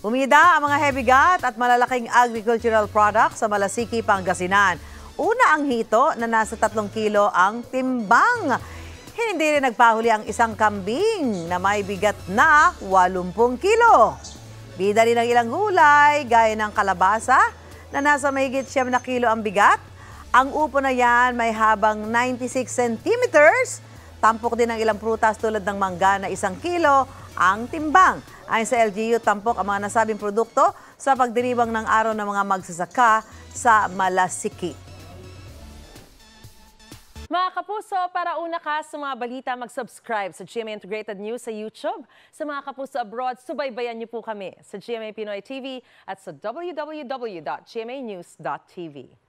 Umida ang mga hebigat at malalaking agricultural products sa Malasiki, Pangasinan. Una ang hito na nasa 3 kilo ang timbang. Hindi rin nagpahuli ang isang kambing na may bigat na 80 kilo. Bida rin ang ilang gulay gaya ng kalabasa na nasa mahigit 9 na kilo ang bigat. Ang upo na yan may habang 96 centimeters. Tampok din ang ilang prutas tulad ng mangga na 1 kilo ang timbang. Ayon sa LGU, tampok ang mga nasabing produkto sa pagdiriwang ng araw ng mga magsasaka sa Malasiki. Mga kapuso, para una ka sa mga balita, mag-subscribe sa GMA Integrated News sa YouTube. Sa mga kapuso abroad, subaybayan niyo po kami sa GMA Pinoy TV at sa www.gmanews.tv.